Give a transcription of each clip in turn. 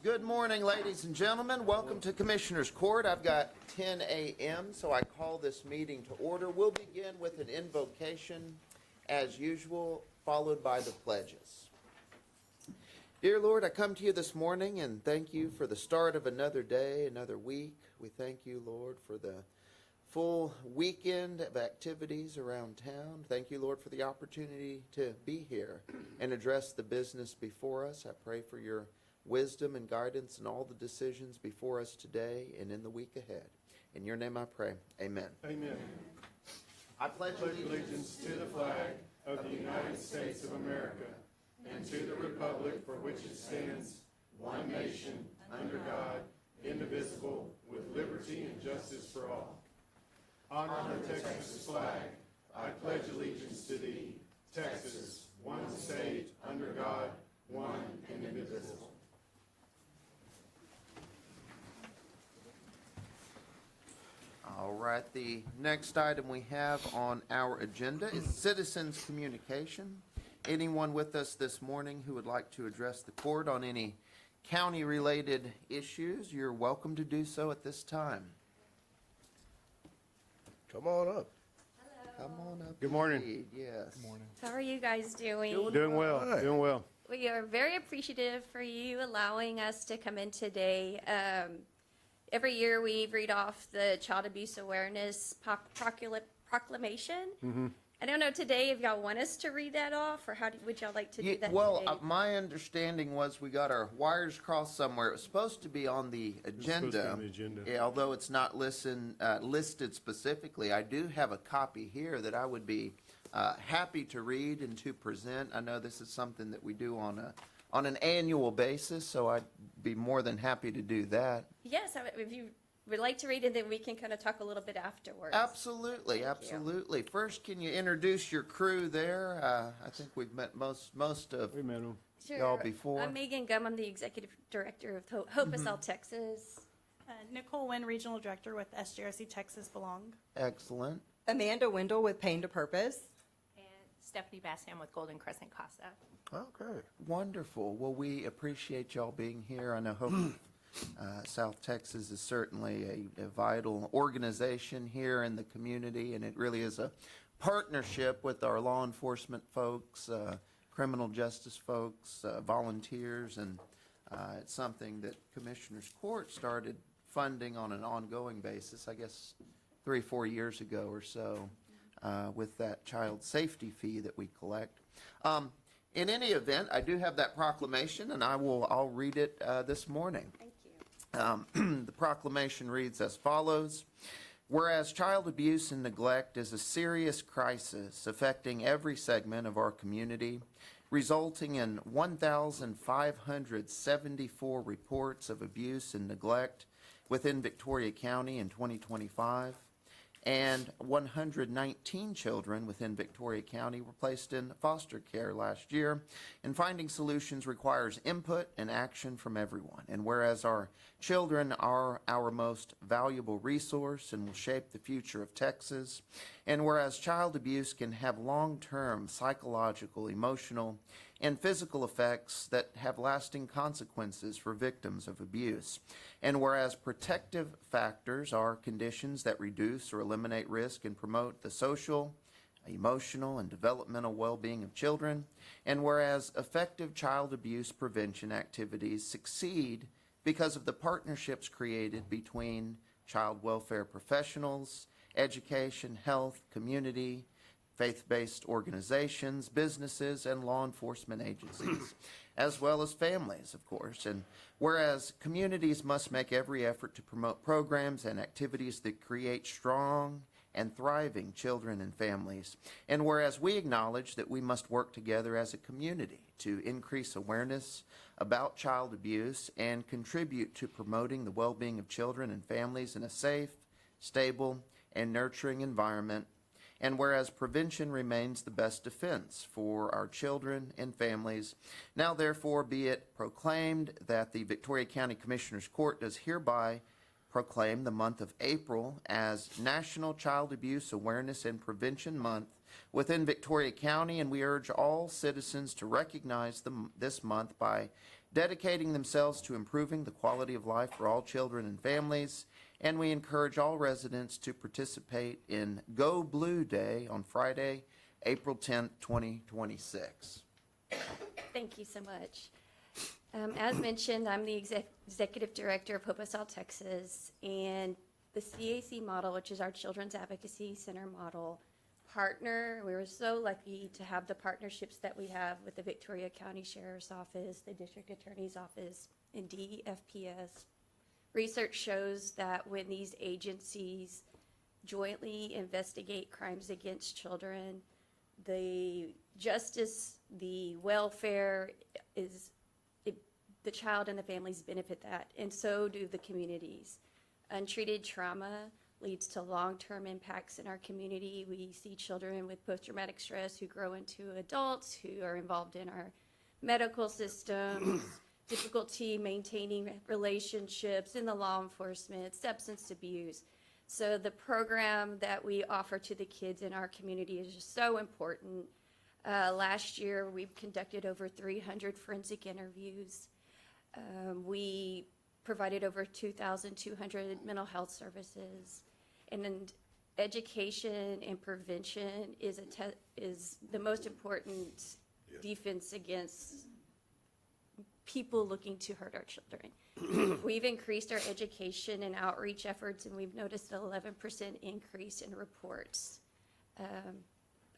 Good morning, ladies and gentlemen. Welcome to Commissioners Court. I've got 10 a.m., so I call this meeting to order. We'll begin with an invocation, as usual, followed by the pledges. Dear Lord, I come to you this morning and thank you for the start of another day, another week. We thank you, Lord, for the full weekend of activities around town. Thank you, Lord, for the opportunity to be here and address the business before us. I pray for your wisdom and guidance in all the decisions before us today and in the week ahead. In your name I pray. Amen. Amen. I pledge Allegiance to the flag of the United States of America and to the republic for which it stands, one nation, under God, indivisible, with liberty and justice for all. Honor the Texas flag. I pledge allegiance to thee, Texas, one state, under God, one and indivisible. All right, the next item we have on our agenda is citizens communication. Anyone with us this morning who would like to address the court on any county-related issues, you're welcome to do so at this time. Come on up. Come on up. Good morning. Indeed, yes. Good morning. How are you guys doing? Doing well, Hi. doing well. We are very appreciative for you allowing us to come in today. Every year we read off the Child Abuse Awareness Proclamation. I don't know today if y'all want us to read that off, or would y'all like to do that Well, today? my understanding was we got our wires crossed somewhere. It was supposed to be on the agenda. supposed to be on the agenda. Yeah, although it's not listed specifically. I do have a copy here that I would be happy to read and to present. I know this is something that we do on an annual basis, so I'd be more than happy to do that. Yes, if you would like to read it, then we can kind of talk a little bit afterwards. Absolutely, Thank you. absolutely. First, can you introduce your crew there? I think we've met most of We met him. y'all before. I'm Megan Gum. I'm the Executive Director of Hope of South Texas. Nicole Wynn, Regional Director with SJRC Texas Belong. Excellent. Amanda Wendell with Pain to Purpose. And Stephanie Bassam with Golden Crescent Casa. Okay. Wonderful. Well, we appreciate y'all being here. I know Hope South Texas is certainly a vital organization here in the community, and it really is a partnership with our law enforcement folks, criminal justice folks, volunteers, and it's something that Commissioners Court started funding on an ongoing basis, I guess 3-4 years ago or so, with that child safety fee that we collect. In any event, I do have that proclamation, and I'll read it this morning. Thank you. The proclamation reads as follows. Whereas child abuse and neglect is a serious crisis affecting every segment of our community, resulting in 1,574 reports of abuse and neglect within Victoria County in 2025, and 119 children within Victoria County were placed in foster care last year. And finding solutions requires input and action from everyone. And whereas our children are our most valuable resource and will shape the future of Texas, and whereas child abuse can have long-term psychological, emotional, and physical effects that have lasting consequences for victims of abuse. And whereas protective factors are conditions that reduce or eliminate risk and promote the social, emotional, and developmental well-being of children. And whereas effective child abuse prevention activities succeed because of the partnerships created between child welfare professionals, education, health, community, faith-based organizations, businesses, and law enforcement agencies, as well as families, of course. And whereas communities must make every effort to promote programs and activities that create strong and thriving children and families. And whereas we acknowledge that we must work together as a community to increase awareness about child abuse and contribute to promoting the well-being of children and families in a safe, stable, and nurturing environment. And whereas prevention remains the best defense for our children and families, now therefore be it proclaimed that the Victoria County Commissioners Court does hereby proclaim the month of April as National Child Abuse Awareness and Prevention Month within Victoria County, and we urge all citizens to recognize this month by dedicating themselves to improving the quality of life for all children and families. And we encourage all residents to participate in Go Blue Day on Friday, April 10th, 2026. Thank you so much. As mentioned, I'm the executive director of Hope South Texas, and the CAC model, which is our Children's Advocacy Center model, partner. We were so lucky to have the partnerships that we have with the Victoria County Sheriff's Office, the District Attorney's Office, and DFPS. Research shows that when these agencies jointly investigate crimes against children, the justice, the welfare the child and the families benefit that, and so do the communities. Untreated trauma leads to long-term impacts in our community. We see children with post-traumatic stress who grow into adults who are involved in our medical systems, difficulty maintaining relationships in the law enforcement, substance abuse. So the program that we offer to the kids in our community is just so important. Last year, we've conducted over 300 forensic interviews. We provided over 2,200 mental health services, and education and prevention is the most important defense against people looking to hurt our children. We've increased our education and outreach efforts, and we've noticed an 11% increase in reports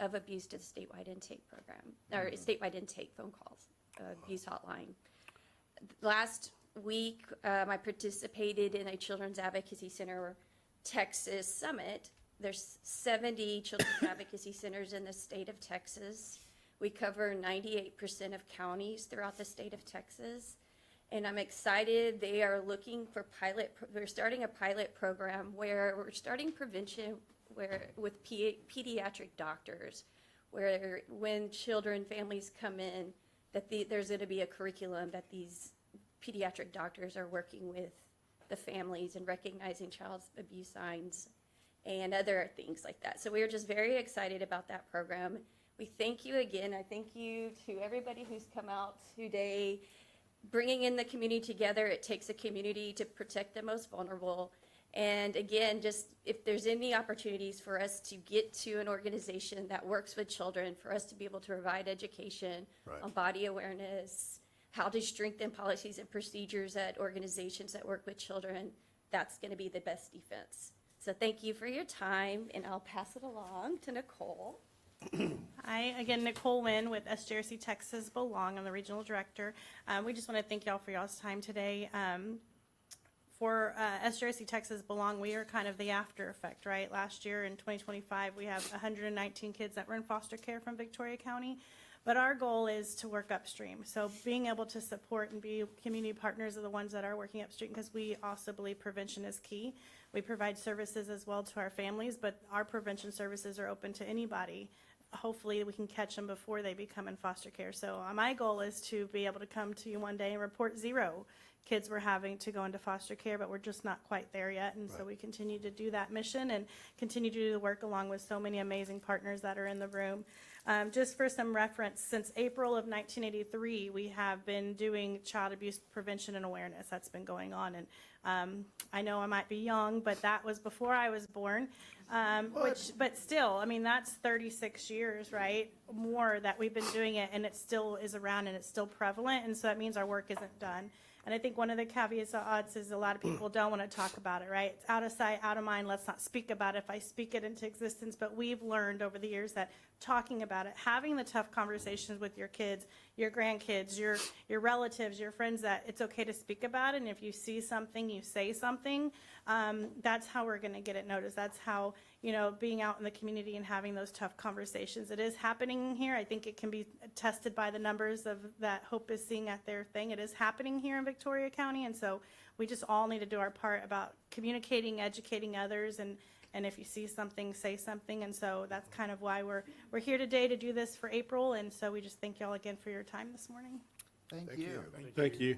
of abuse to the statewide intake program, or statewide intake phone calls, abuse hotline. Last week, I participated in a Children's Advocacy Center Texas Summit. There's 70 Children's Advocacy Centers in the state of Texas. We cover 98% of counties throughout the state of Texas. And I'm excited. They are looking for we're starting a pilot program where we're starting prevention with pediatric doctors, where when children, families come in, that there's going to be a curriculum that these pediatric doctors are working with the families and recognizing child abuse signs and other things like that. So we're just very excited about that program. We thank you again. I thank you to everybody who's come out today, bringing in the community together. It takes a community to protect the most vulnerable. And again, just if there's any opportunities for us to get to an organization that works with children, for us to be able to provide education on body awareness, how to strengthen policies and procedures at organizations that work with children, that's going to be the best defense. So thank you for your time, and I'll pass it along to Nicole. Hi, again, Nicole Wynn with SJRC Texas Belong. I'm the regional director. We just want to thank y'all for y'all's time today. For SJRC Texas Belong, we are kind of the after effect, right? Last year in 2025, we have 119 kids that were in foster care from Victoria County. But our goal is to work upstream. So being able to support and be community partners are the ones that are working upstream, because we also believe prevention is key. We provide services as well to our families, but our prevention services are open to anybody. Hopefully we can catch them before they become in foster care. So my goal is to be able to come to you one day and report 0 kids were having to go into foster care, but we're just not quite there yet. And so we continue to do that mission and continue to do the work along with so many amazing partners that are in the room. Just for some reference, since April of 1983, we have been doing child abuse prevention and awareness. That's been going on. And I know I might be young, but that was before I was born. But still, I mean, that's 36 years, right? More that we've been doing it, and it still is around and it's still prevalent. And so that means our work isn't done. And I think one of the caveats of odds is a lot of people don't want to talk about it, right? It's out of sight, out of mind. Let's not speak about it if I speak it into existence. But we've learned over the years that talking about it, having the tough conversations with your kids, your grandkids, your relatives, your friends, that it's okay to speak about it. And if you see something, you say something. That's how we're going to get it noticed. That's how, being out in the community and having those tough conversations. It is happening here. I think it can be tested by the numbers of that Hope is seeing at their thing. It is happening here in Victoria County. And so we just all need to do our part about communicating, educating others, and if you see something, say something. And so that's kind of why we're here today to do this for April. And so we just thank y'all again for your time this morning. Thank you. Thank you.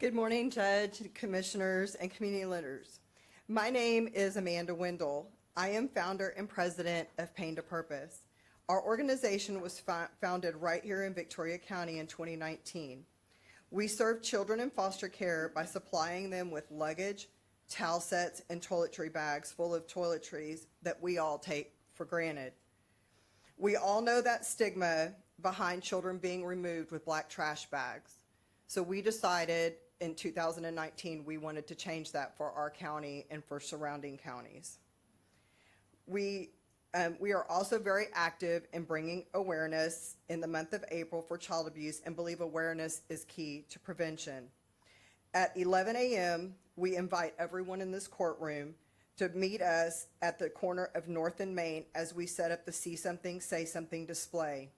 Good morning, Judge, Commissioners, and community leaders. My name is Amanda Wendell. I am founder and president of Pain to Purpose. Our organization was founded right here in Victoria County in 2019. We serve children in foster care by supplying them with luggage, towel sets, and toiletry bags full of toiletries that we all take for granted. We all know that stigma behind children being removed with black trash bags. So we decided in 2019 we wanted to change that for our county and for surrounding counties. We are also very active in bringing awareness in the month of April for child abuse and believe awareness is key to prevention. At 11 a.m., we invite everyone in this courtroom to meet us at the corner of North and Main as we set up the See Something, Say Something display.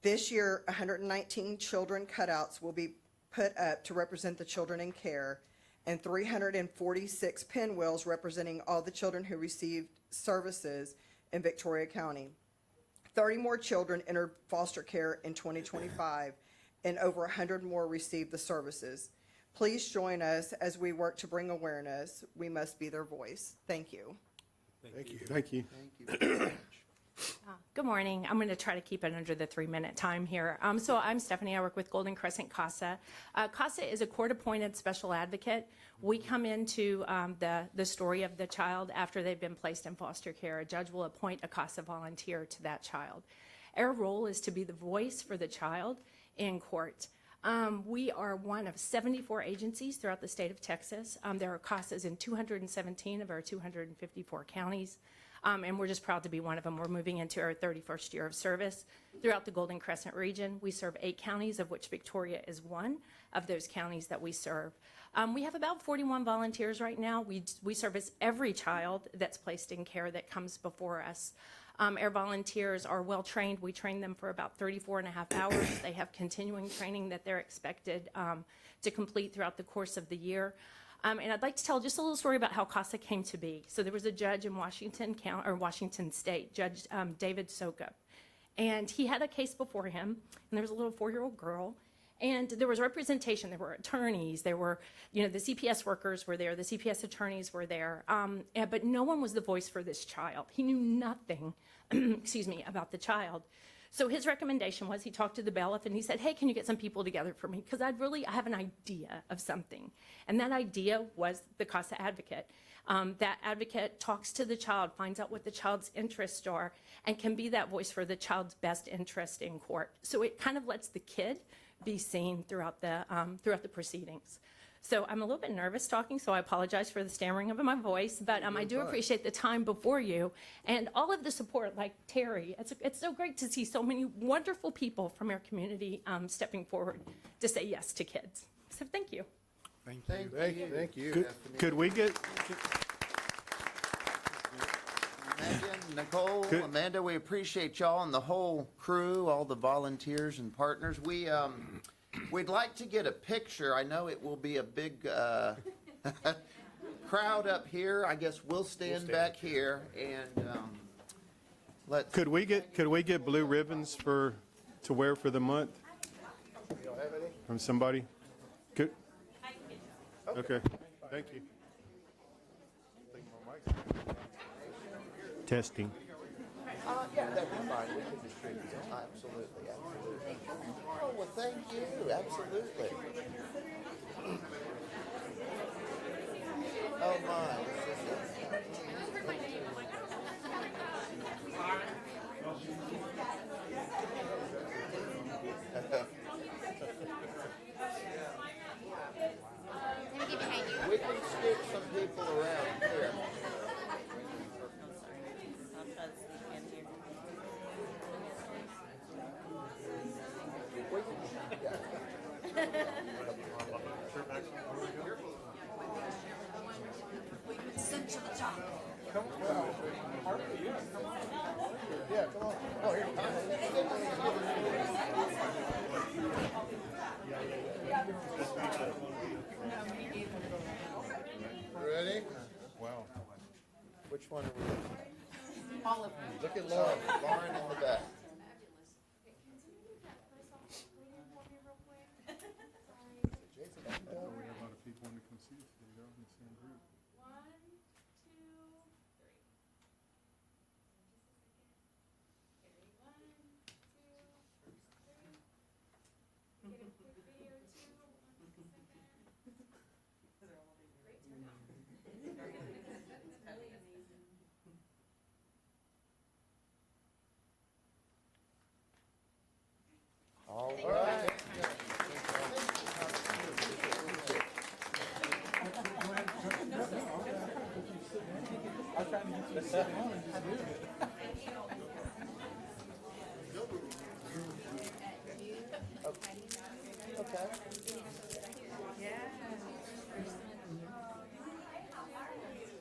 This year, 119 children cutouts will be put up to represent the children in care, and 346 pinwheels representing all the children who received services in Victoria County. 30 more children entered foster care in 2025, and over 100 more received the services. Please join us as we work to bring awareness. We must be their voice. Thank you. Thank you. Thank you. Thank you very much. Good morning. I'm going to try to keep it under the 3-minute time here. So I'm Stephanie. I work with Golden Crescent CASA. CASA is a court-appointed special advocate. We come into the story of the child after they've been placed in foster care. A judge will appoint a CASA volunteer to that child. Our role is to be the voice for the child in court. We are one of 74 agencies throughout the state of Texas. There are CASAs in 217 of our 254 counties. And we're just proud to be one of them. We're moving into our 31st year of service throughout the Golden Crescent region. We serve 8 counties, of which Victoria is one of those counties that we serve. We have about 41 volunteers right now. We service every child that's placed in care that comes before us. Our volunteers are well trained. We train them for about 34 and a half hours. They have continuing training that they're expected to complete throughout the course of the year. And I'd like to tell just a little story about how CASA came to be. So there was a judge in Washington State, Judge David Sokup, and he had a case before him, and there was a little 4-year-old girl, and there was representation. There were attorneys. There were, the CPS workers were there. The CPS attorneys were there, but no one was the voice for this child. He knew nothing, about the child. So his recommendation was he talked to the bailiff and he said, hey, can you get some people together for me? Because I have an idea of something. And that idea was the CASA advocate. That advocate talks to the child, finds out what the child's interests are, and can be that voice for the child's best interest in court. So it kind of lets the kid be seen throughout the proceedings. So I'm a little bit nervous talking, so I apologize for the stammering of my voice, but I do appreciate the time before you and all of the support, like Terry. It's so great to see so many wonderful people from our community stepping forward to say yes to kids. So thank you. Thank you. Could we get, Megan, Nicole, Amanda, we appreciate y'all and the whole crew, all the volunteers and partners. We'd like to get a picture. I know it will be a big crowd up here. I guess we'll stand back here and let's. could we get blue ribbons to wear for the month from somebody? Could? Okay, thank you. Testing. Yeah, that'd be fine. We can distribute them. Absolutely, absolutely. Oh, well, thank you. Absolutely. Oh, my. We can stick some people around here. Ready? Wow. Which one are we looking at? All of them. Look at Lauren. Lauren in the back. We have a lot of people wanting to come see us today, though, in the same group. 1, 2, 3. Okay.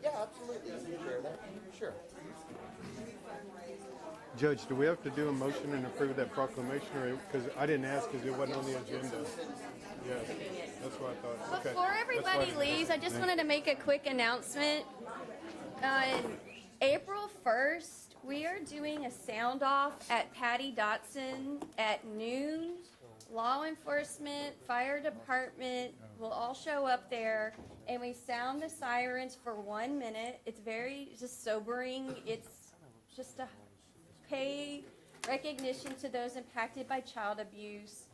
Yeah, absolutely. You can share that. Sure. Judge, do we have to do a motion and approve that proclamation, or, because I didn't ask because it wasn't on the agenda? Yeah, that's what I thought. Okay. Before everybody That's why- leaves, I just wanted to make a quick announcement. On April 1st, we are doing a sound off at Patty Dotson at noon. Law enforcement, fire department will all show up there, and we sound the sirens for 1 minute. It's very just sobering. It's just to pay recognition to those impacted by child abuse.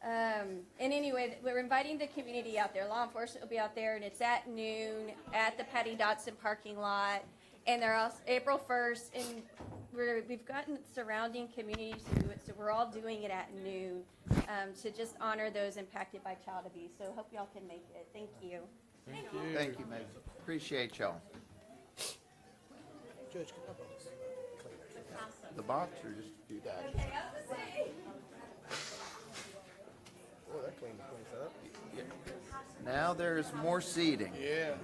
And anyway, we're inviting the community out there. Law enforcement will be out there, and it's at noon at the Patty Dotson parking lot. And they're also April 1st, and we've gotten surrounding communities to do it, so we're all doing it at noon to just honor those impacted by child abuse. So hope y'all can make it. Thank you. Thank you, Megan. Appreciate y'all. Judge, can I have The box or just a few dash? Oh, that cleaned the place up. Now there's more seating. Yeah.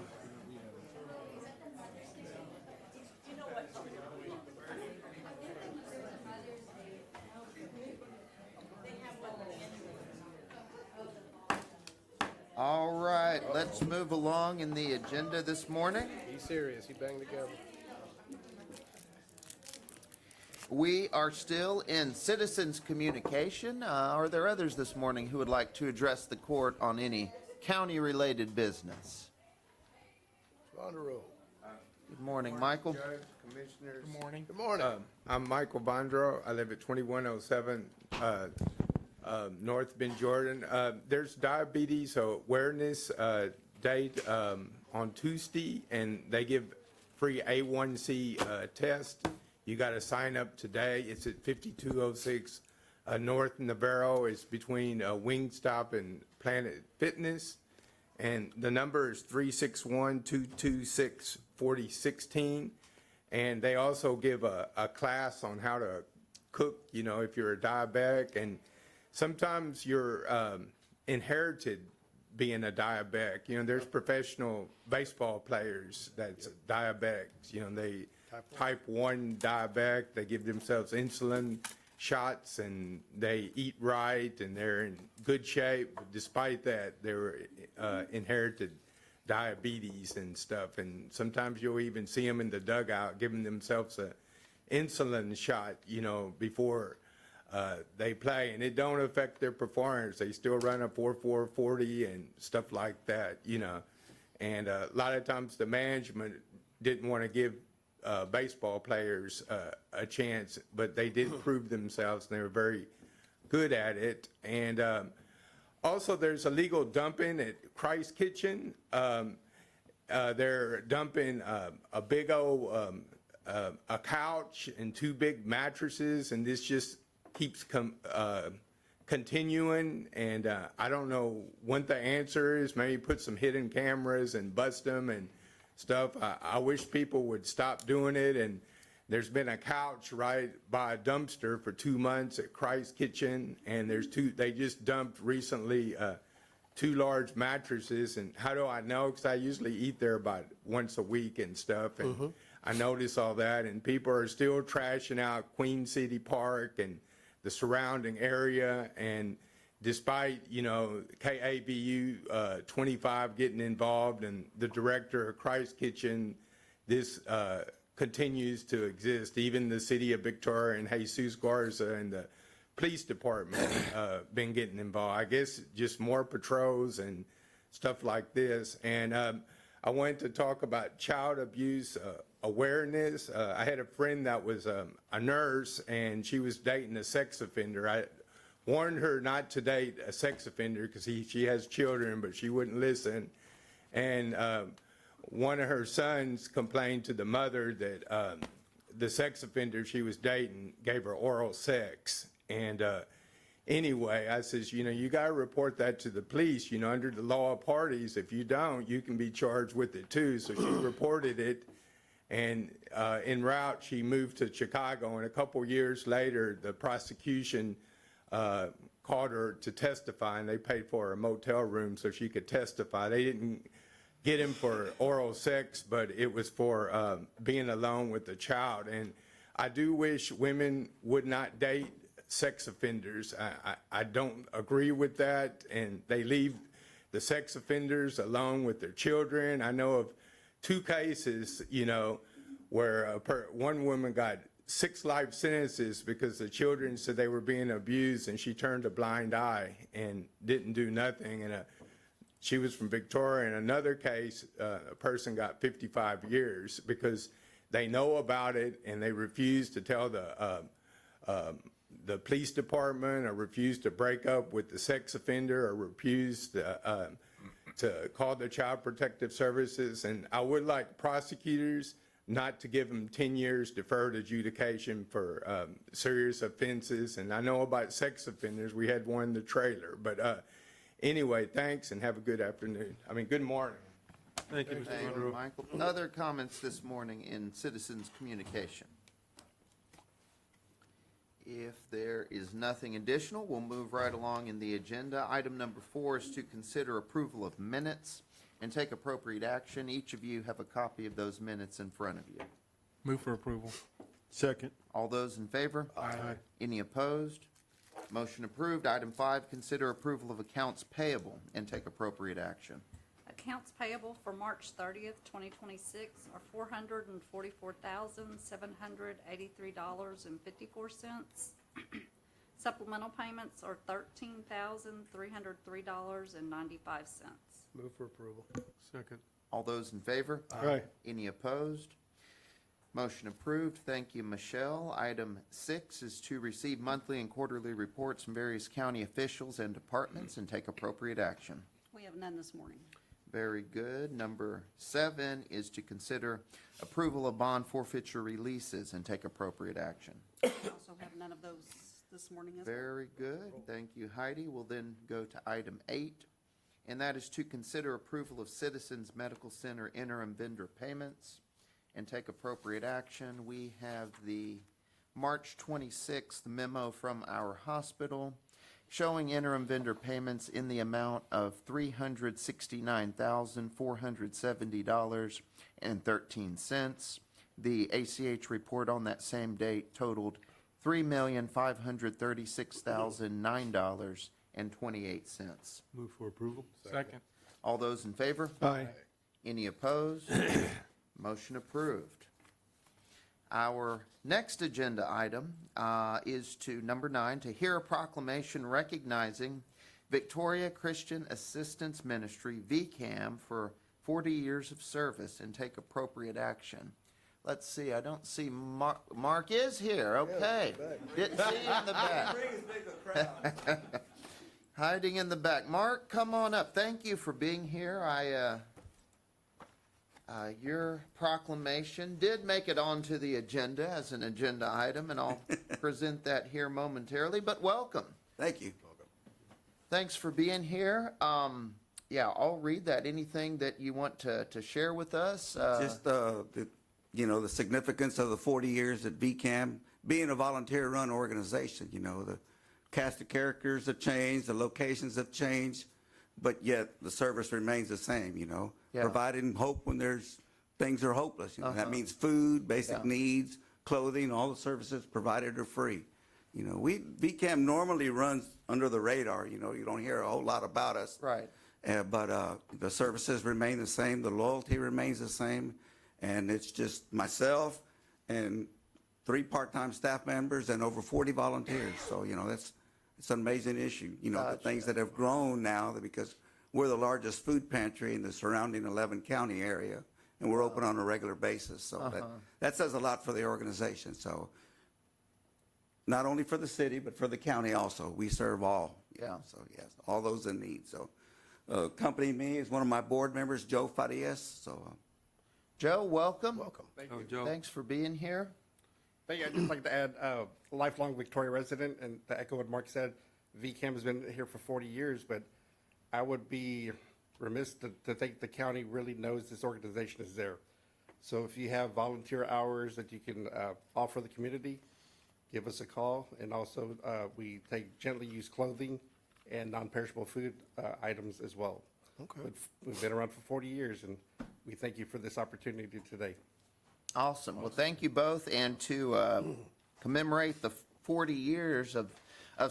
All right, let's move along in the agenda this morning. He's serious. He banged together. We are still in citizens communication. Are there others this morning who would like to address the court on any county-related business? On the road. Good morning, Michael. Judge, Commissioners. Good morning. Good morning. I'm Michael Bondro. I live at 2107 North Bend, Jordan. There's diabetes awareness day on Tuesday, and they give free A1C test. You got to sign up today. It's at 5206 North Navarro. It's between Wingstop and Planet Fitness. And the number is 361-226-4016. And they also give a class on how to cook, you know, if you're a diabetic. And sometimes you're inherited being a diabetic. You know, there's professional baseball players that's diabetics. You know, they type 1 diabetic. They give themselves insulin shots, and they eat right, and they're in good shape. Despite that, they're inherited diabetes and stuff. And sometimes you'll even see them in the dugout giving themselves a insulin shot, you know, before they play, and it don't affect their performance. They still run a 4.40 and stuff like that, you know. And a lot of times the management didn't want to give baseball players a chance, but they did prove themselves, and they were very good at it. And also there's illegal dumping at Christ Kitchen. They're dumping a big old a couch and 2 big mattresses, and this just keeps continuing. And I don't know what the answer is. Maybe put some hidden cameras and bust them and stuff. I wish people would stop doing it. And there's been a couch right by a dumpster for 2 months at Christ Kitchen, and they just dumped recently 2 large mattresses. And how do I know? Because I usually eat there about once a week and stuff, and I notice all that. And people are still trashing out Queen City Park and the surrounding area. And despite, you know, KABU 25 getting involved and the director of Christ Kitchen, this continues to exist. Even the city of Victoria and Jesus Garza and the police department been getting involved. I guess just more patrols and stuff like this. And I wanted to talk about child abuse awareness. I had a friend that was a nurse, and she was dating a sex offender. I warned her not to date a sex offender because she has children, but she wouldn't listen. And one of her sons complained to the mother that the sex offender she was dating gave her oral sex. And anyway, I says, you know, you got to report that to the police. You know, under the law of parties, if you don't, you can be charged with it too. So she reported it. And en route, she moved to Chicago, and a couple years later, the prosecution called her to testify, and they paid for her a motel room so she could testify. They didn't get him for oral sex, but it was for being alone with the child. And I do wish women would not date sex offenders. I don't agree with that, and they leave the sex offenders alone with their children. I know of 2 cases, you know, where one woman got 6 life sentences because the children said they were being abused, and she turned a blind eye and didn't do nothing. And she was from Victoria. In another case, a person got 55 years because they know about it and they refuse to tell the police department, or refuse to break up with the sex offender, or refuse to call the Child Protective Services. And I would like prosecutors not to give them 10 years deferred adjudication for serious offenses. And I know about sex offenders. We had one in the trailer. But anyway, thanks, and have a good afternoon. Good morning. Thank you, Mr. Thank you, Monroe. Michael. Other comments this morning in citizens' communication? If there is nothing additional, we'll move right along in the agenda. Item number 4 is to consider approval of minutes and take appropriate action. Each of you have a copy of those minutes in front of you. Move for approval. Second. All those in favor? Aye. Any opposed? Motion approved. Item 5, consider approval of accounts payable and take appropriate action. Accounts payable for March 30th, 2026 are $444,783.54. Supplemental payments are $13,303.95. Move for approval. Second. All those in favor? Aye. Any opposed? Motion approved. Thank you, Michelle. Item 6 is to receive monthly and quarterly reports from various county officials and departments and take appropriate action. We have none this morning. Very good. Number 7 is to consider approval of bond forfeiture releases and take appropriate action. We also have none of those this morning as well. Very good. Thank you, Heidi. We'll then go to item 8, and that is to consider approval of Citizens Medical Center interim vendor payments and take appropriate action. We have the March 26th memo from our hospital showing interim vendor payments in the amount of $369,470.13. The ACH report on that same date totaled $3,536,009.28. Move for approval. Second. All those in favor? Aye. Any opposed? Motion approved. Our next agenda item is to number 9, to hear a proclamation recognizing Victoria Christian Assistance Ministry, VCAM, for 40 years of service and take appropriate action. Let's see, I don't see Mark. Mark is here, okay. Didn't see you in the back. Hiding in the back. Mark, come on up. Thank you for being here. Your proclamation did make it onto the agenda as an agenda item, and I'll present that here momentarily, but welcome. Thank you. Thanks for being here. Yeah, I'll read that. Anything that you want to share with us? Just, the significance of the 40 years at VCAM, being a volunteer-run organization, the cast of characters have changed, the locations have changed, but yet the service remains the same, Yeah. providing hope when things are hopeless. That means food, basic needs, clothing, all the services provided are free. VCAM normally runs under the radar, you don't hear a whole lot about us. Right. But the services remain the same, the loyalty remains the same, and it's just myself and 3 part-time staff members and over 40 volunteers. So, it's an amazing issue. The things that have grown now because we're the largest food pantry in the surrounding 11 county area, and we're open on a regular basis. So that says a lot for the organization. So not only for the city, but for the county also. We serve all. Yeah. So, yes, all those in need. So accompanying me is one of my board members, Joe Farias. So, Joe, welcome. Welcome. Thank you. Joe. Thanks for being here. Thank you. I'd just like to add, lifelong Victoria resident, and to echo what Mark said, VCAM has been here for 40 years, but I would be remiss to think the county really knows this organization is there. So if you have volunteer hours that you can offer the community, give us a call. And also, we take gently used clothing and non-perishable food items as well. Okay. We've been around for 40 years, and we thank you for this opportunity today. Awesome. Well, thank you both. And to commemorate the 40 years of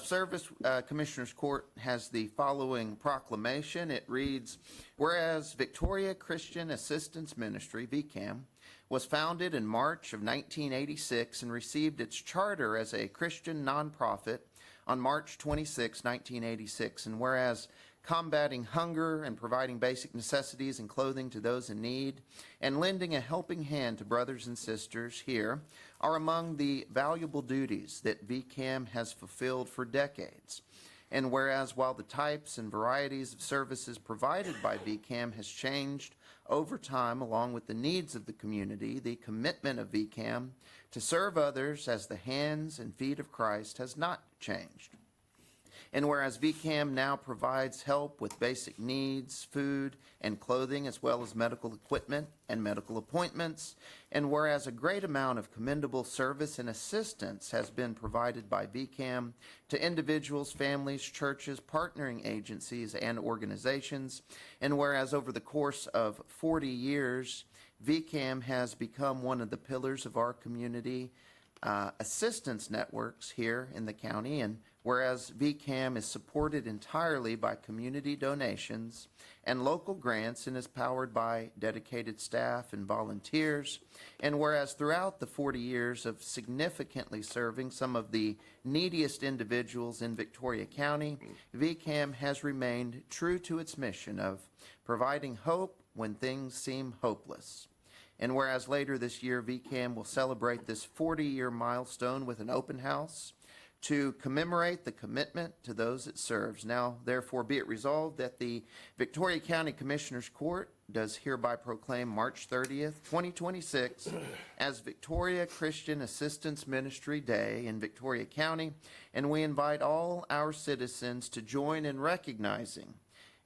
service, Commissioners Court has the following proclamation. It reads, whereas Victoria Christian Assistance Ministry, VCAM, was founded in March of 1986 and received its charter as a Christian nonprofit on March 26, 1986. And whereas combating hunger and providing basic necessities and clothing to those in need and lending a helping hand to brothers and sisters here are among the valuable duties that VCAM has fulfilled for decades. And whereas while the types and varieties of services provided by VCAM has changed over time along with the needs of the community, the commitment of VCAM to serve others as the hands and feet of Christ has not changed. And whereas VCAM now provides help with basic needs, food, and clothing, as well as medical equipment and medical appointments, and whereas a great amount of commendable service and assistance has been provided by VCAM to individuals, families, churches, partnering agencies, and organizations, and whereas over the course of 40 years, VCAM has become one of the pillars of our community assistance networks here in the county, and whereas VCAM is supported entirely by community donations and local grants and is powered by dedicated staff and volunteers, and whereas throughout the 40 years of significantly serving some of the neediest individuals in Victoria County, VCAM has remained true to its mission of providing hope when things seem hopeless. And whereas later this year, VCAM will celebrate this 40-year milestone with an open house to commemorate the commitment to those it serves. Now, therefore, be it resolved that the Victoria County Commissioners Court does hereby proclaim March 30th, 2026 as Victoria Christian Assistance Ministry Day in Victoria County, and we invite all our citizens to join in recognizing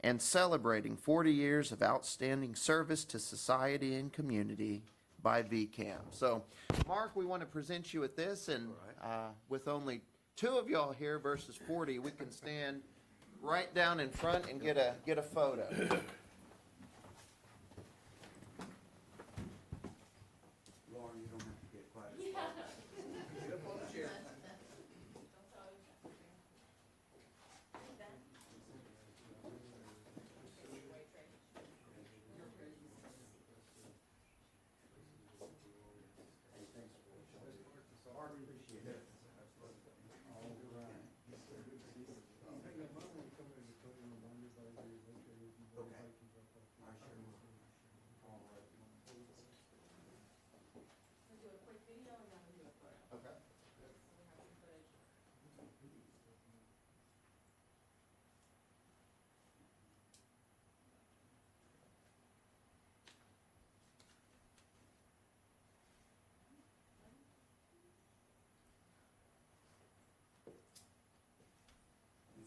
and celebrating 40 years of outstanding service to society and community by VCAM. So, Mark, we want to present you with this, and with only 2 of y'all here versus 40, we can stand right down in front and get a photo. Lauren, you don't have to get quiet.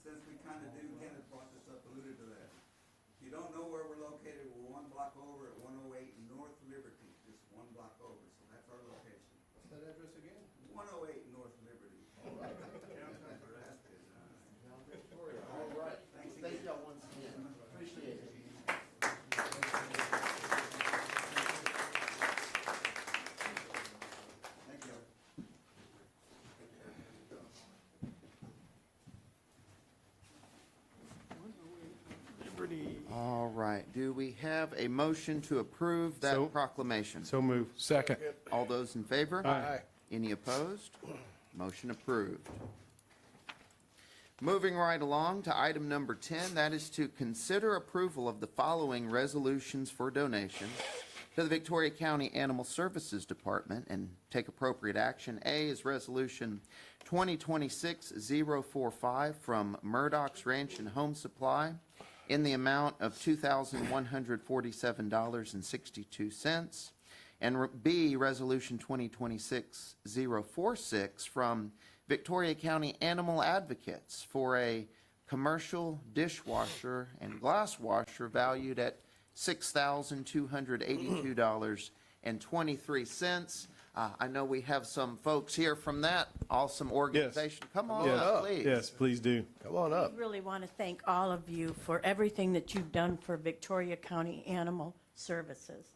Since we kind of do, Kenneth brought this up, alluded to that. If you don't know where we're located, we're 1 block over at 108 North Liberty, just 1 block over, so that's our location. What's that address again? 108 North Liberty. All right. Thanks Thank again. y'all once again. Appreciate it. Thank you. All right. Do we have a motion to approve that So- proclamation? So move. Second. All those in favor? Aye. Any opposed? Motion approved. Moving right along to item number 10, that is to consider approval of the following resolutions for donation to the Victoria County Animal Services Department and take appropriate action. A is Resolution 2026-045 from Murdoch's Ranch and Home Supply in the amount of $2,147.62. And B, Resolution 2026-046 from Victoria County Animal Advocates for a commercial dishwasher and glass washer valued at $6,282.50. $1,000,000.23. I know we have some folks here from that awesome organization. Come on Yes. up, please. Yes, please do. Come on up. We really want to thank all of you for everything that you've done for Victoria County Animal Services.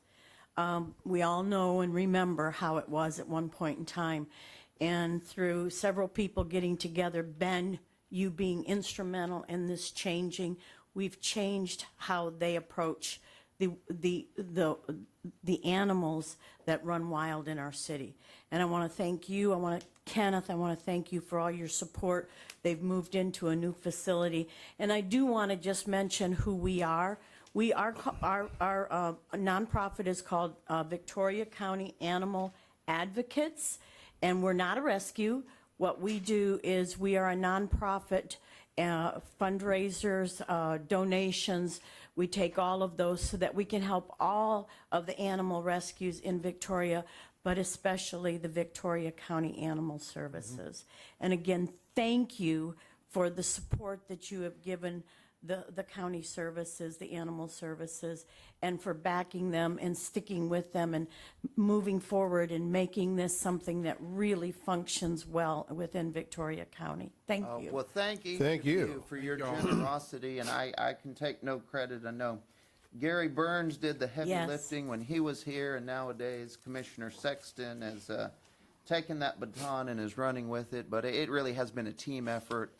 We all know and remember how it was at one point in time. And through several people getting together, Ben, you being instrumental in this changing, we've changed how they approach the animals that run wild in our city. And I want to thank you. Kenneth, I want to thank you for all your support. They've moved into a new facility. And I do want to just mention who we are. Our nonprofit is called Victoria County Animal Advocates, and we're not a rescue. What we do is we are a nonprofit, fundraisers, donations. We take all of those so that we can help all of the animal rescues in Victoria, but especially the Victoria County Animal Services. And again, thank you for the support that you have given the county services, the animal services, and for backing them and sticking with them and moving forward and making this something that really functions well within Victoria County. Thank you. Well, thank each Thank of you. you for your generosity, and I can take no credit. I know Gary Burns did the heavy Yes. lifting when he was here, and nowadays Commissioner Sexton has taken that baton and is running with it. But it really has been a team effort.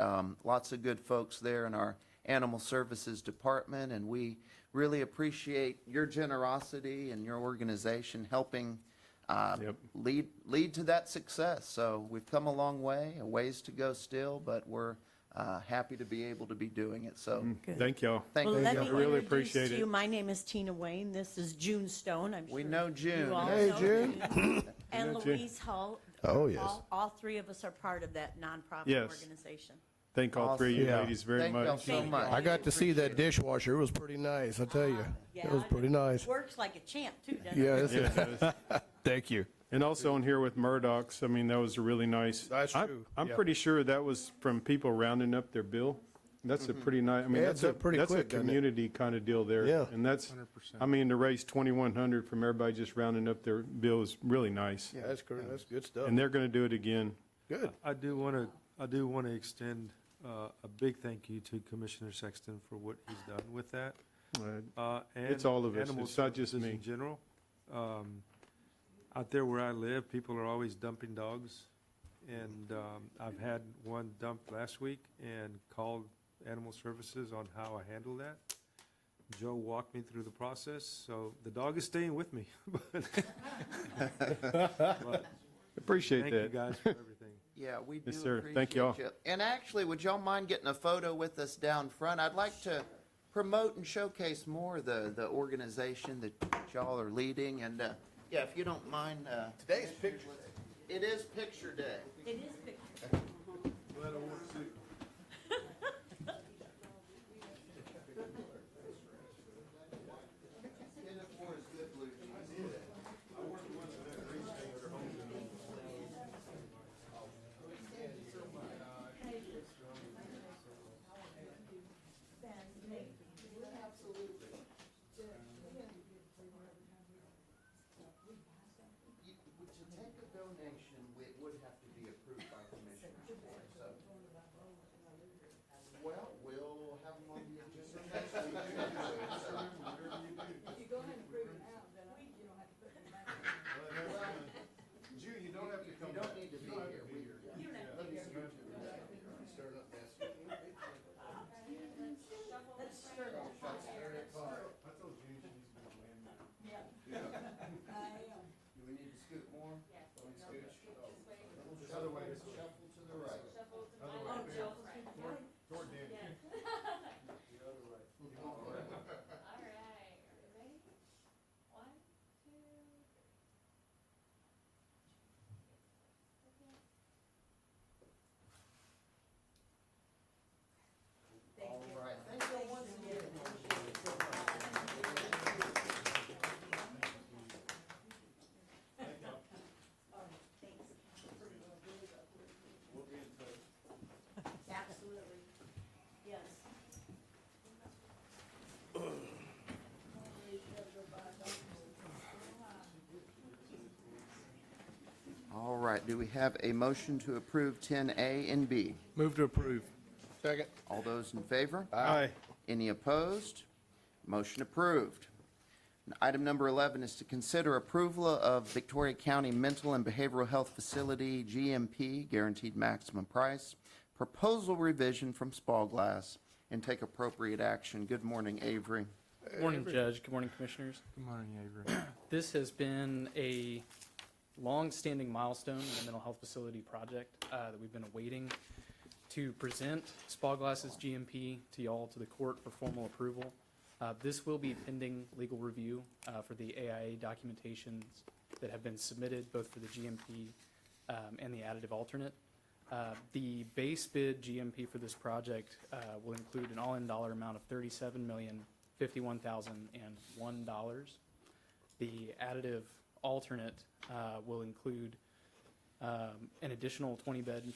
Lots of good folks there in our Animal Services Department, and we really appreciate your generosity and your organization helping lead to that success. So we've come a long way, a ways to go still, but we're happy to be able to be doing it. So Good. Thank y'all. Thank Well, you. let me I really introduce appreciate to it. you. My name is Tina Wayne. This is June Stone. I'm We sure know June. you all Hey, know June. And know June. Louise Hull. Oh, yes. All three of us are part of that nonprofit Yes. organization. Thank all three of you Yeah. ladies very Thank y'all much. so much. I got to see that dishwasher. It was pretty nice, I tell you. It was pretty nice. Works like a champ, too, doesn't it? Yes. Yeah, it is. Thank you. And also on here with Murdoch's, I mean, that was really nice. That's true, I'm yeah. pretty sure that was from people rounding up their bill. That's a pretty nice, I mean, Yeah, that's it's pretty that's a quick, doesn't it? community kind of deal there. Yeah. And that's, I mean, to raise 2,100 from everybody just rounding up their bill is really nice. Yeah, that's good. That's good stuff. And they're going to do it again. Good. I do want to extend a big thank you to Commissioner Sexton for what he's done with that. And It's all of us. animal It's not just services me. in general. Out there where I live, people are always dumping dogs. And I've had one dumped last week and called Animal Services on how I handle that. Joe walked me through the process, so the dog is staying with me. But Appreciate thank you that. guys for everything. Yeah, we do Yes, sir. appreciate Thank y'all. you. And actually, would y'all mind getting a photo with us down front? I'd like to promote and showcase more the organization that y'all are leading. And yeah, if you don't mind. Today's picture. It is picture day. It is picture. To take a donation, it would have to be approved by Commissioner's Court, so. Well, we'll have them on the agenda next week. You go ahead and prove it now, then you don't have to put it back. June, you don't have to come You don't need to be here. Do we need to scoot more? Yes. Other way. Shuffle to the right. All right. Thank you once again. Absolutely. Yes. All right, do we have a motion to approve 10A and B? Move to approve. Second. All those in favor? Aye. Any opposed? Motion approved. Item number 11 is to consider approval of Victoria County Mental and Behavioral Health Facility, GMP, guaranteed maximum price, proposal revision from Spallglass, and take appropriate action. Good morning, Avery. Good morning, Judge. Good morning, Commissioners. Good morning, Avery. This has been a long-standing milestone in the mental health facility project that we've been awaiting to present Spallglass's GMP to y'all, to the court for formal approval. This will be pending legal review for the AIA documentations that have been submitted, both for the GMP and the additive alternate. The base bid GMP for this project will include an all-in dollar amount of $37,051,001. The additive alternate will include an additional 20-bed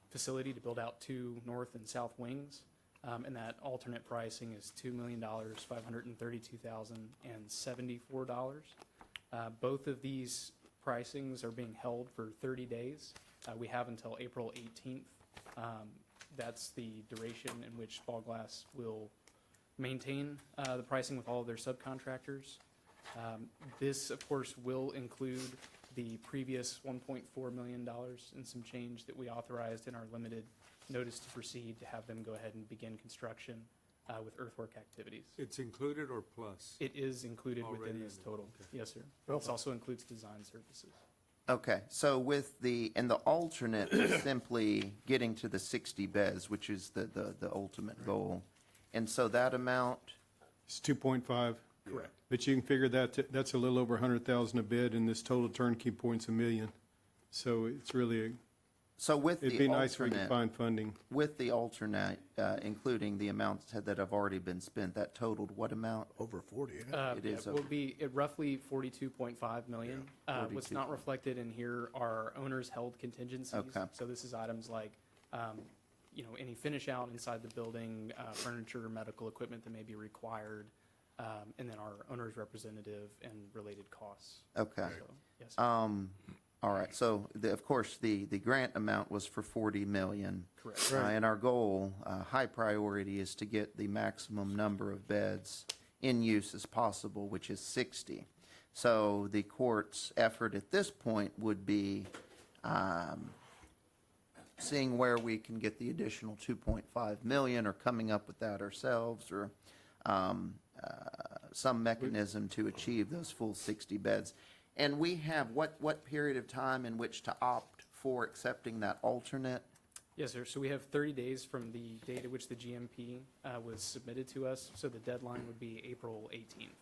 facility to build out 2 north and south wings. And that alternate pricing is $2,532,074. Both of these pricings are being held for 30 days. We have until April 18th. That's the duration in which Spallglass will maintain the pricing with all of their subcontractors. This, of course, will include the previous $1.4 million and some change that we authorized in our limited notice to proceed to have them go ahead and begin construction with earthwork activities. It's included or plus? It is included Already within in this it, total. okay. Yes, sir. This also includes design services. Okay, so with the alternate is simply getting to the 60 beds, which is the ultimate goal. And so that amount, It's 2.5. Correct. But you can figure that's a little over 100,000 a bid, and this total turnkey point's $1 million. So it's really, so with it'd the be nice if we could alternate, find funding. with the alternate, including the amounts that have already been spent, that totaled what amount? Over 40. It is Will be at roughly $42.5 million. What's 42. not reflected in here are owners held contingencies. Okay. So this is items like, any finish out inside the building, furniture, medical equipment that may be required, and then our owner's representative and related costs. Okay. So, yes. All right, so of course, the grant amount was for 40 million. Correct. And our goal, high priority, is to get the maximum number of beds in use as possible, which is 60. So the court's effort at this point would be seeing where we can get the additional 2.5 million, or coming up with that ourselves, or some mechanism to achieve those full 60 beds. And we have what period of time in which to opt for accepting that alternate? Yes, sir. So we have 30 days from the date at which the GMP was submitted to us. So the deadline would be April 18th.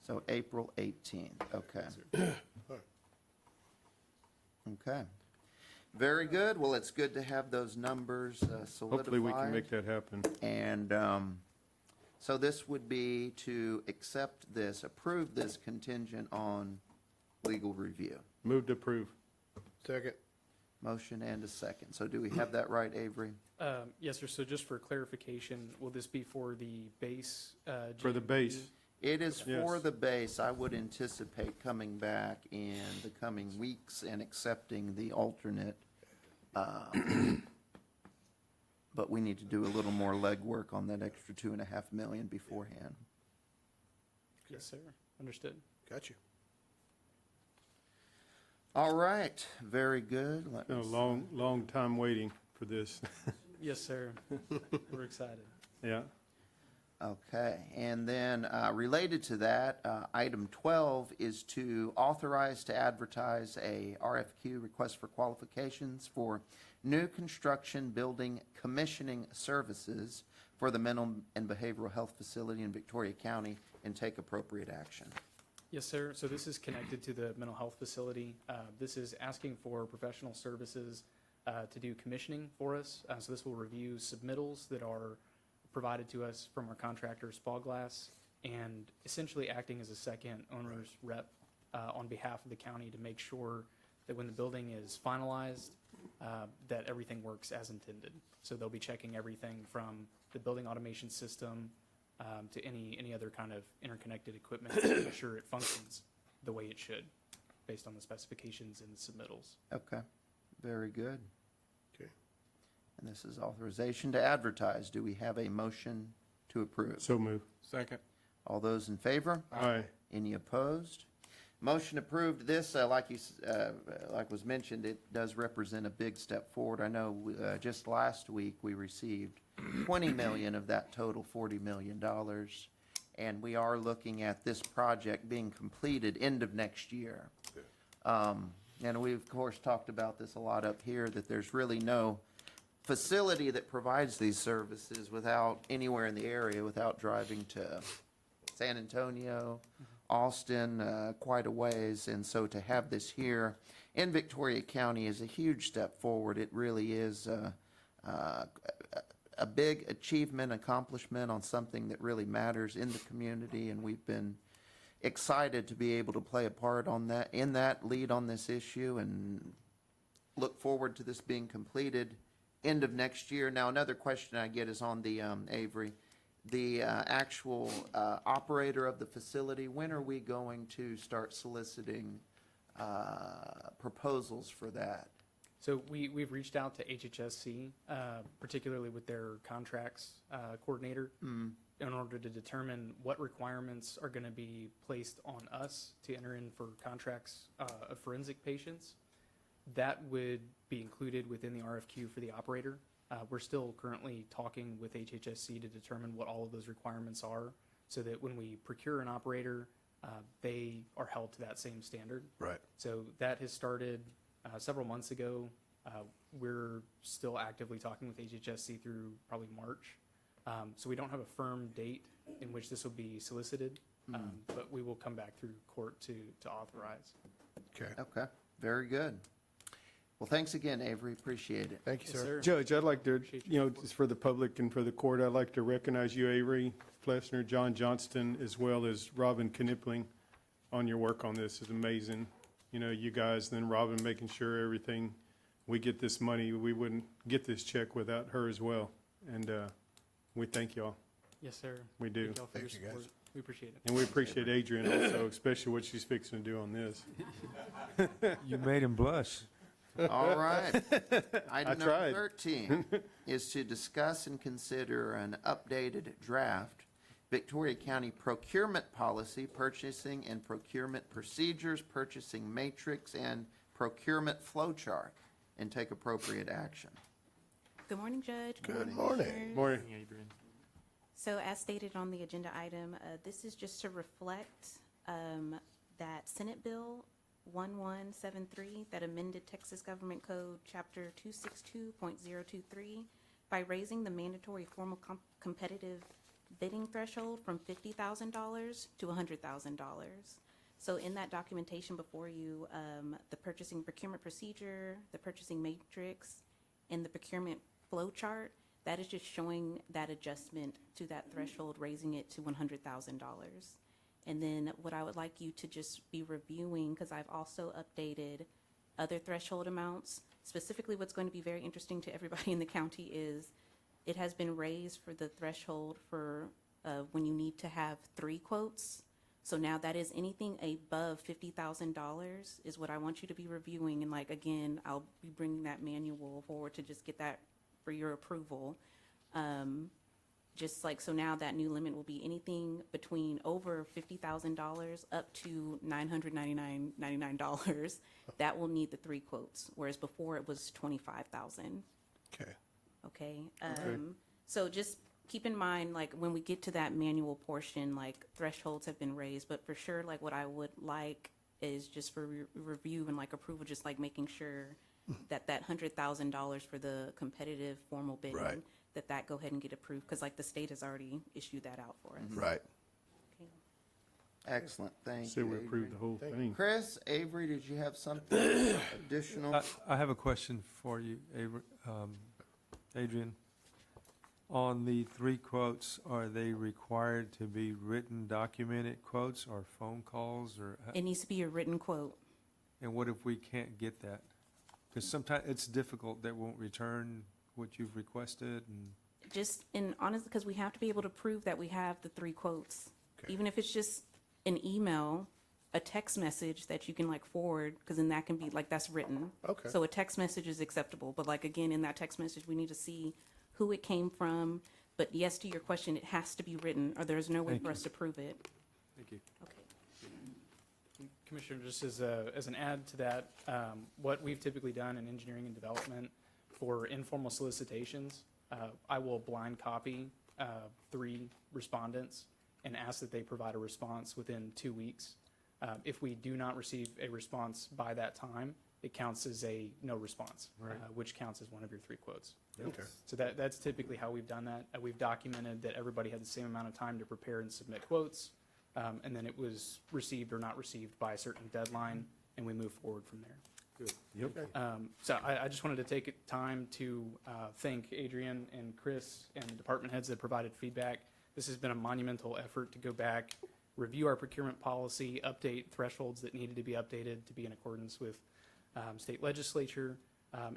So April 18th, okay. Okay. Very good. Well, it's good to have those numbers solidified. Hopefully we can make that happen. And so this would be to approve this contingent on legal review. Move to approve. Second. Motion and a second. So do we have that right, Avery? Yes, sir. So just for clarification, will this be for the base? For the GMP? base. It is for Yes. the base. I would anticipate coming back in the coming weeks and accepting the alternate. But we need to do a little more legwork on that extra 2.5 million beforehand. Yes, sir. Understood. Got you. All right, very good. Let No, me see. long time waiting for this. Yes, sir. We're excited. Yeah. Okay, and then related to that, item 12 is to authorize to advertise a RFQ, request for qualifications, for new construction building commissioning services for the mental and behavioral health facility in Victoria County, and take appropriate action. Yes, sir. So this is connected to the mental health facility. This is asking for professional services to do commissioning for us. So this will review submittals that are provided to us from our contractor, Spallglass, and essentially acting as a second owner's rep on behalf of the county to make sure that when the building is finalized, that everything works as intended. So they'll be checking everything from the building automation system to any other kind of interconnected equipment to make sure it functions the way it should. based on the specifications in the submittals. Okay, very good. Okay. And this is authorization to advertise. Do we have a motion to approve? So move. Second. All those in favor? Aye. Any opposed? Motion approved. This, like was mentioned, it does represent a big step forward. I know just last week we received 20 million of that total $40 million. And we are looking at this project being completed end of next year. And we've, of course, talked about this a lot up here, that there's really no facility that provides these services without, anywhere in the area, without driving to San Antonio, Austin, quite a ways. And so to have this here in Victoria County is a huge step forward. It really is a big achievement, accomplishment on something that really matters in the community. And we've been excited to be able to play a part on that, in that lead on this issue, and look forward to this being completed end of next year. Now, another question I get is on the, Avery, the actual operator of the facility. When are we going to start soliciting proposals for that? So we've reached out to HHSC, particularly with their contracts coordinator, in order to determine what requirements are going to be placed on us to enter in for contracts of forensic patients. That would be included within the RFQ for the operator. We're still currently talking with HHSC to determine what all of those requirements are, so that when we procure an operator, they are held to that same standard. Right. So that has started several months ago. We're still actively talking with HHSC through probably March. So we don't have a firm date in which this will be solicited, but we will come back through court to authorize. Okay. Okay, very good. Well, thanks again, Avery. Appreciate it. Thank you, Yes, sir. sir. Judge, I'd like to, Appreciate your support. just for the public and for the court, I'd like to recognize you, Avery Flessner, John Johnston, as well as Robin Knipling, on your work on this. Is amazing. You guys, then Robin making sure everything, we get this money, we wouldn't get this check without her as well. And we thank y'all. Yes, sir. We do. Thank y'all for your support. We appreciate it. And we appreciate Adrian also, especially what she's fixing to do on this. You made him blush. All right. Item number tried. 13 is to discuss and consider an updated draft Victoria County procurement policy, purchasing and procurement procedures, purchasing matrix, and procurement flow chart, and take appropriate action. Good morning, Judge. Good morning. Morning. So as stated on the agenda item, this is just to reflect that Senate Bill 1173 that amended Texas Government Code Chapter 262.023 by raising the mandatory formal competitive bidding threshold from $50,000 to $100,000. So in that documentation before you, the purchasing procurement procedure, the purchasing matrix, and the procurement flow chart, that is just showing that adjustment to that threshold, raising it to $100,000. And then what I would like you to just be reviewing, because I've also updated other threshold amounts. Specifically, what's going to be very interesting to everybody in the county is it has been raised for the threshold for when you need to have 3 quotes. So now that is anything above $50,000 is what I want you to be reviewing. And again, I'll be bringing that manual forward to just get that for your approval. So now that new limit will be anything between over $50,000 up to $999.99. That will need the 3 quotes, whereas before it was $25,000. Okay. Okay. So just keep in mind, when we get to that manual portion, thresholds have been raised, but for sure, what I would like is just for review and approval, just making sure that $100,000 for the competitive formal bidding, Right. that go ahead and get approved, because the state has already issued that out for us. Right. Okay. Excellent, thank Say you, we Avery. approved the whole thing. Chris, Avery, did you have something additional? I have a question for you, Adrian. On the 3 quotes, are they required to be written, documented quotes, or phone calls, or? It needs to be a written quote. And what if we can't get that? Because sometimes it's difficult, they won't return what you've requested, and Honestly, because we have to be able to prove that we have the 3 quotes. Okay. Even if it's just an email, a text message that you can like forward, because then that can be like, that's written. Okay. So a text message is acceptable, but like, again, in that text message, we need to see who it came from. But yes, to your question, it has to be written, or there's no way for us to prove it. Thank you. Okay. Commissioner, just as an add to that, what we've typically done in engineering and development for informal solicitations, I will blind copy 3 respondents and ask that they provide a response within 2 weeks. If we do not receive a response by that time, it counts as a no response, which counts as one of your 3 quotes. Okay. So that's typically how we've done that. We've documented that everybody had the same amount of time to prepare and submit quotes, and then it was received or not received by a certain deadline, and we move forward from there. Good. So I just wanted to take time to thank Adrian and Chris and the department heads that provided feedback. This has been a monumental effort to go back, review our procurement policy, update thresholds that needed to be updated to be in accordance with state legislature,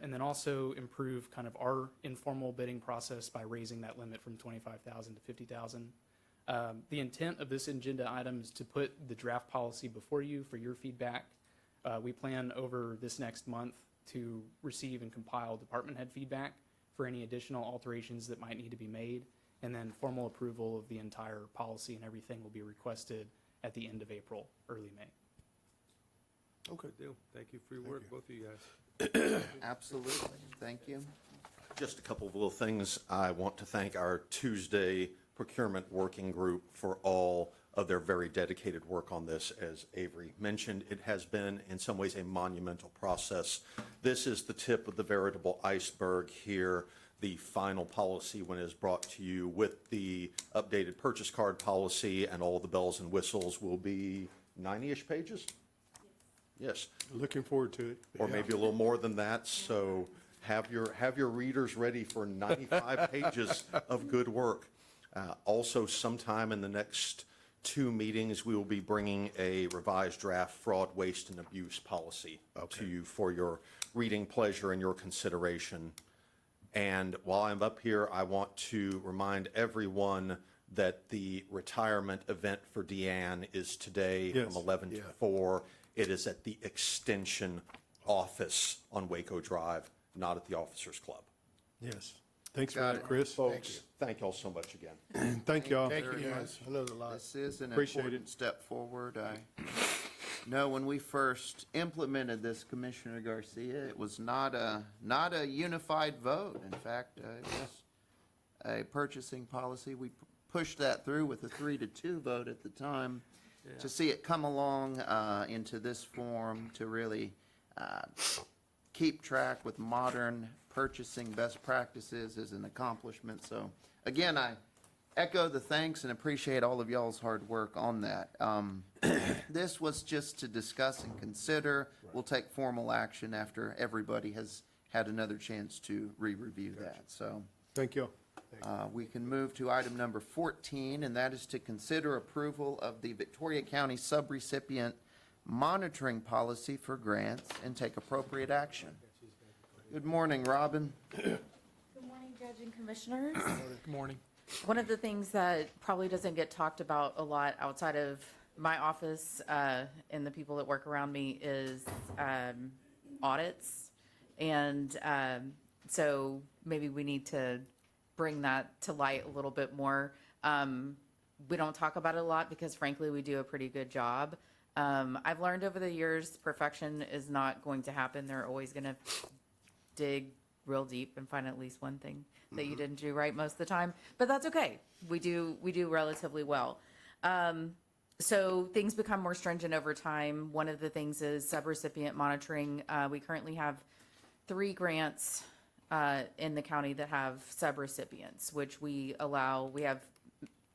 and then also improve kind of our informal bidding process by raising that limit from 25,000 to 50,000. The intent of this agenda item is to put the draft policy before you for your feedback. We plan over this next month to receive and compile department head feedback for any additional alterations that might need to be made, and then formal approval of the entire policy and everything will be requested at the end of April, early May. Okay, deal. Thank you for your work, both of you guys. Absolutely. Thank you. Just a couple of little things. I want to thank our Tuesday procurement working group for all of their very dedicated work on this. As Avery mentioned, it has been in some ways a monumental process. This is the tip of the veritable iceberg here. The final policy, when it is brought to you with the updated purchase card policy and all the bells and whistles, will be 90-ish pages? Yes. Looking forward to it. Or maybe a little more than that. So have your readers ready for 95 pages of good work. Also, sometime in the next 2 meetings, we will be bringing a revised draft fraud, waste, and abuse policy to you for your reading pleasure and your consideration. And while I'm up here, I want to remind everyone that the retirement event for Deanne is today Yes. from 11 to 4. It is at the Extension office on Waco Drive, not at the Officers Club. Yes. Thanks for that, Chris. Folks, thank y'all so much again. Thank y'all. Thank you, guys. I know there's a lot. This is an Appreciate important it. step forward. I know when we first implemented this, Commissioner Garcia, it was not a unified vote. In fact, it was a purchasing policy. We pushed that through with a 3-2 vote at the time. To see it come along into this form to really keep track with modern purchasing best practices is an accomplishment. So again, I echo the thanks and appreciate all of y'all's hard work on that. This was just to discuss and consider. We'll take formal action after everybody has had another chance to re-review that. So Thank y'all. we can move to item number 14, and that is to consider approval of the Victoria County subrecipient monitoring policy for grants and take appropriate action. Good morning, Robin. Good morning, Judge and Commissioners. Good morning. One of the things that probably doesn't get talked about a lot outside of my office and the people that work around me is audits. And so maybe we need to bring that to light a little bit more. We don't talk about it a lot because frankly, we do a pretty good job. I've learned over the years, perfection is not going to happen. They're always going to dig real deep and find at least one thing that you didn't do right most of the time, but that's okay. We do relatively well. So things become more stringent over time. One of the things is subrecipient monitoring. We currently have 3 grants in the county that have subrecipients, which we allow. We have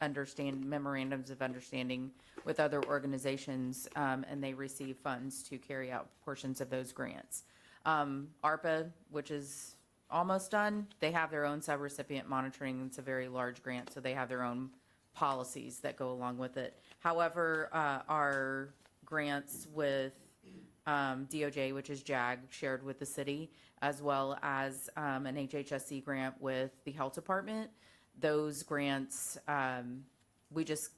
memorandums of understanding with other organizations, and they receive funds to carry out portions of those grants. ARPA, which is almost done, they have their own subrecipient monitoring. It's a very large grant, so they have their own policies that go along with it. However, our grants with DOJ, which is JAG, shared with the city, as well as an HHSC grant with the health department. Those grants, we just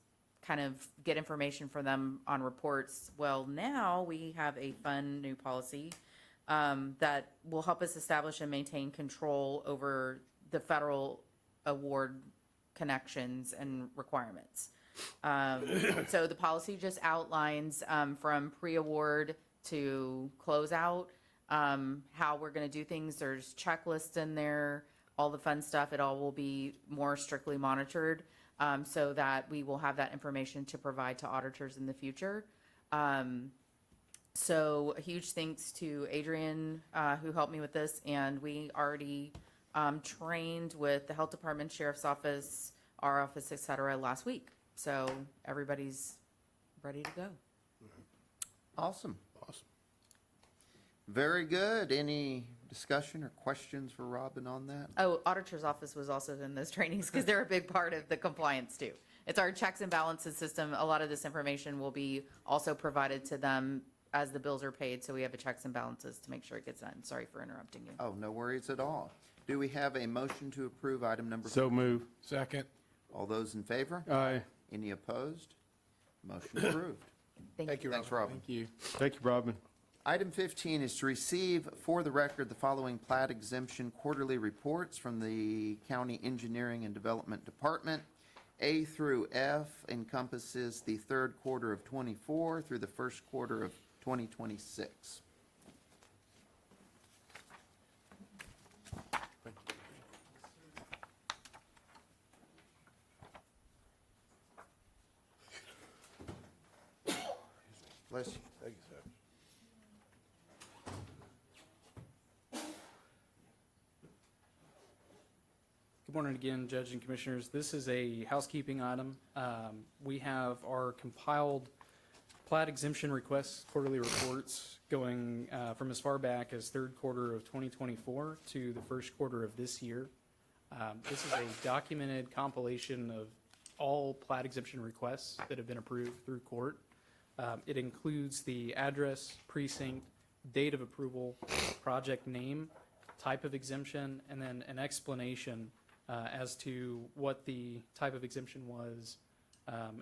kind of get information from them on reports. Well, now we have a fun new policy that will help us establish and maintain control over the federal award connections and requirements. So the policy just outlines from pre-award to closeout, how we're going to do things. There's checklists in there, all the fun stuff. It all will be more strictly monitored so that we will have that information to provide to auditors in the future. So a huge thanks to Adrian, who helped me with this, and we already trained with the Health Department, Sheriff's Office, our office, et cetera, last week. So everybody's ready to go. Awesome. Very good. Any discussion or questions for Robin on that? Oh, auditor's office was also in those trainings because they're a big part of the compliance too. It's our checks and balances system. A lot of this information will be also provided to them as the bills are paid. So we have a checks and balances to make sure it gets done. Sorry for interrupting you. Oh, no worries at all. Do we have a motion to approve item number? So move. Second. All those in favor? Aye. Any opposed? Motion approved. Thank you. Thanks, Robin. Thank you. Thank you, Robin. Item 15 is to receive for the record the following plat exemption quarterly reports from the County Engineering and Development Department. A through F encompasses the third quarter of '24 through the first quarter of 2026. Bless you. Thank you, sir. Good morning again, Judge and Commissioners. This is a housekeeping item. We have our compiled plat exemption requests quarterly reports going from as far back as third quarter of 2024 to the first quarter of this year. This is a documented compilation of all plat exemption requests that have been approved through court. It includes the address, precinct, date of approval, project name, type of exemption, and then an explanation as to what the type of exemption was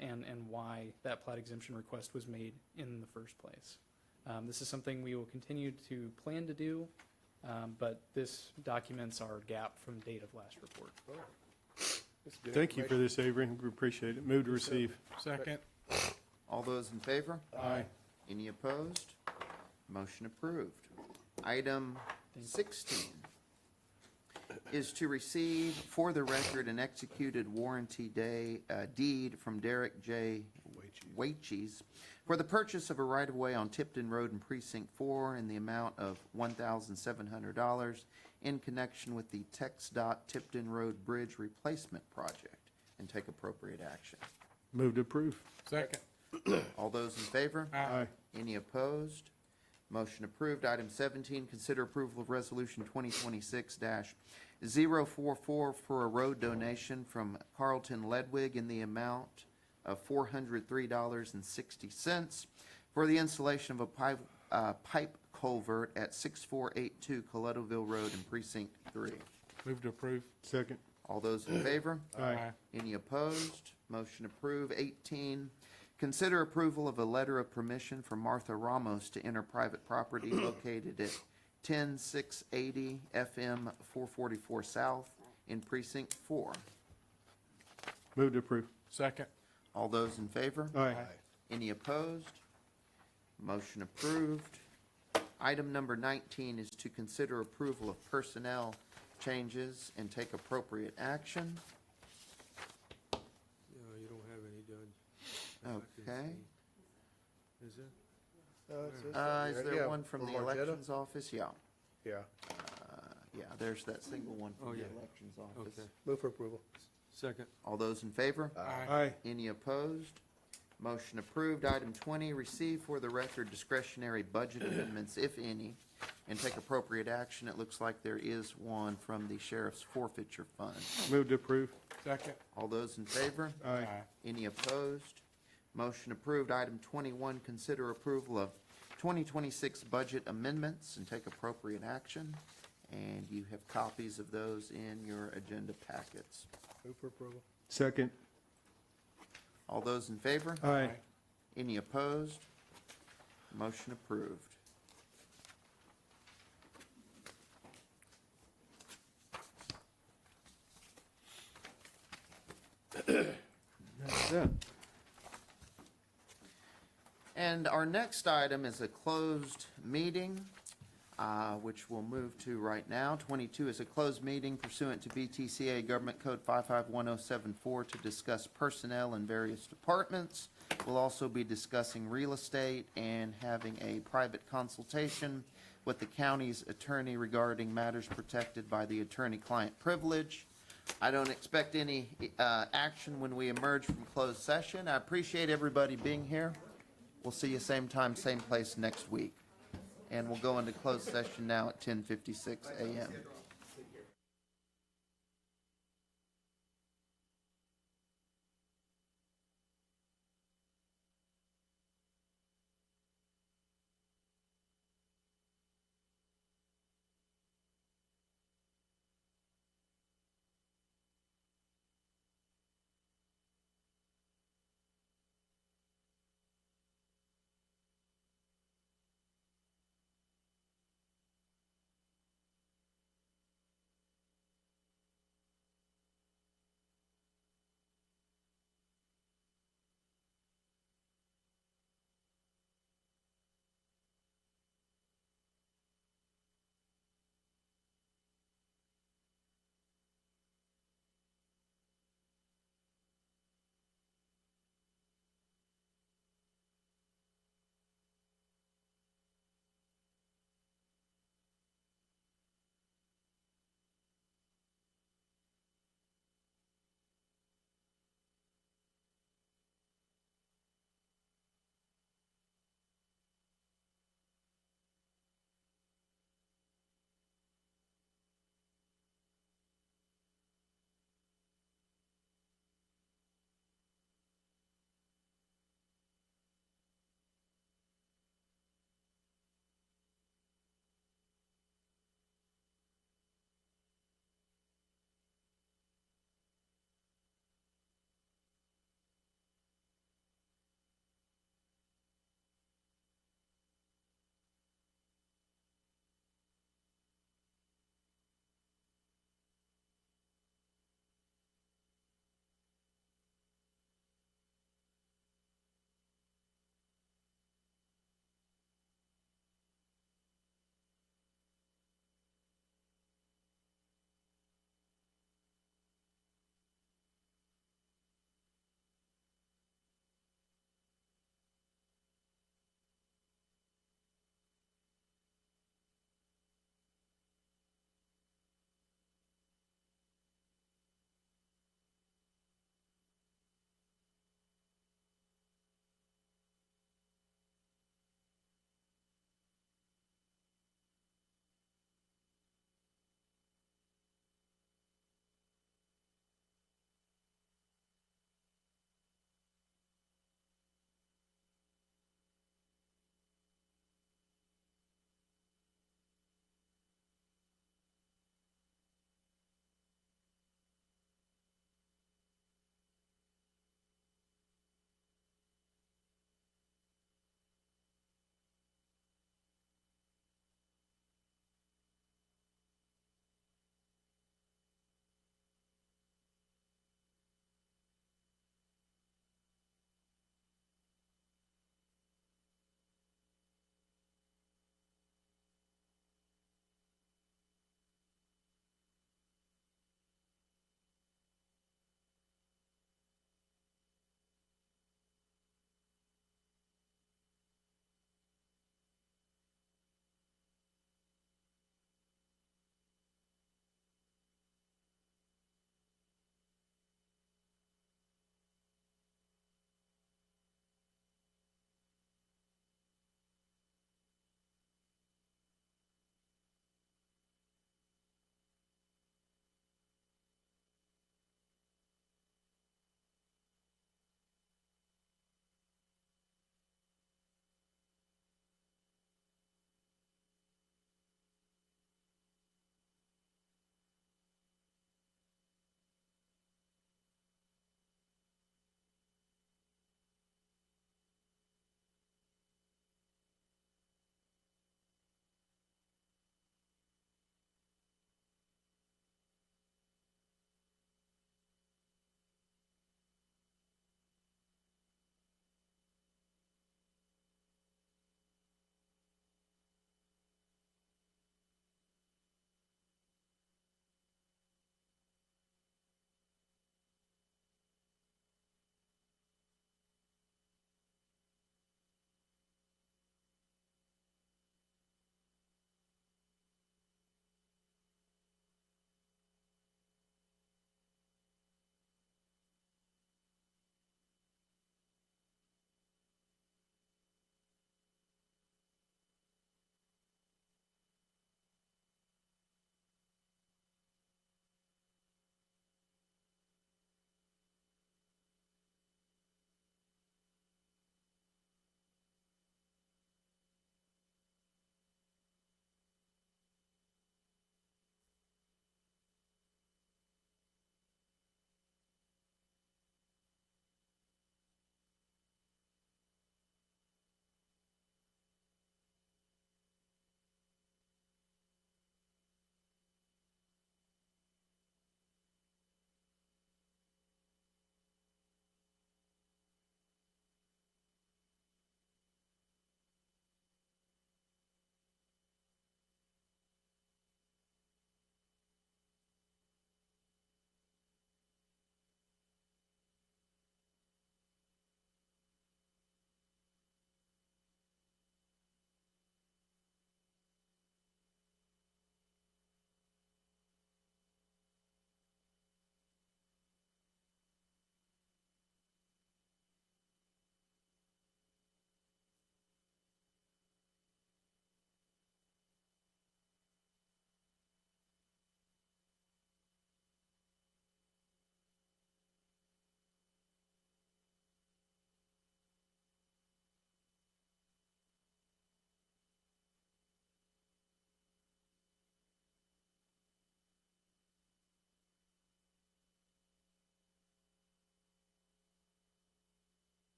and why that plat exemption request was made in the first place. This is something we will continue to plan to do, but this documents our gap from date of last report. Thank you for this, Avery. We appreciate it. Move to receive. Second. All those in favor? Aye. Any opposed? Motion approved. Item 16 is to receive for the record an executed warranty deed from Derek J. Waches for the purchase of a right-of-way on Tipton Road in Precinct 4 in the amount of $1,700 in connection with the TxDOT Tipton Road Bridge Replacement Project, and take appropriate action. Move to approve. Second. All those in favor? Aye. Any opposed? Motion approved. Item 17, consider approval of Resolution 2026-044 for a road donation from Carlton Ledwig in the amount of $403.60 for the installation of a pipe culvert at 6482 Colettoville Road in Precinct 3. Move to approve. Second. All those in favor? Aye. Any opposed? Motion approved. 18, consider approval of a letter of permission for Martha Ramos to enter private property located at 10680 FM 444 South in Precinct 4. Move to approve. Second. All those in favor? Aye. Any opposed? Motion approved. Item number 19 is to consider approval of personnel changes and take appropriate action. No, you don't have any, Judge. I can Okay. see. Is it? Is there one from the elections office? Yeah. Yeah. Yeah, there's that single one Oh, from the yeah. elections office. Okay. Move for approval. Second. All those in favor? Aye. Any opposed? Motion approved. Item 20, receive for the record discretionary budget amendments, if any, and take appropriate action. It looks like there is one from the sheriff's forfeiture fund. Move to approve. Second. All those in favor? Aye. Any opposed? Motion approved. Item 21, consider approval of 2026 budget amendments and take appropriate action. And you have copies of those in your agenda packets. Move for approval. Second. All those in favor? Aye. Any opposed? Motion approved. That's it. And our next item is a closed meeting, which we'll move to right now. 22 is a closed meeting pursuant to BTCA Government Code 551074 to discuss personnel in various departments. We'll also be discussing real estate and having a private consultation with the county's attorney regarding matters protected by the attorney-client privilege. I don't expect any action when we emerge from closed session. I appreciate everybody being here. We'll see you same time, same place next week. And we'll go into closed session now at 10:56 a.m.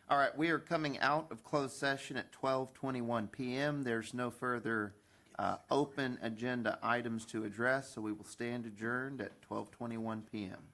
All right, we are coming out of closed session at 12:21 PM. There's no further open agenda items to address, so we will stand adjourned at 12:21 PM.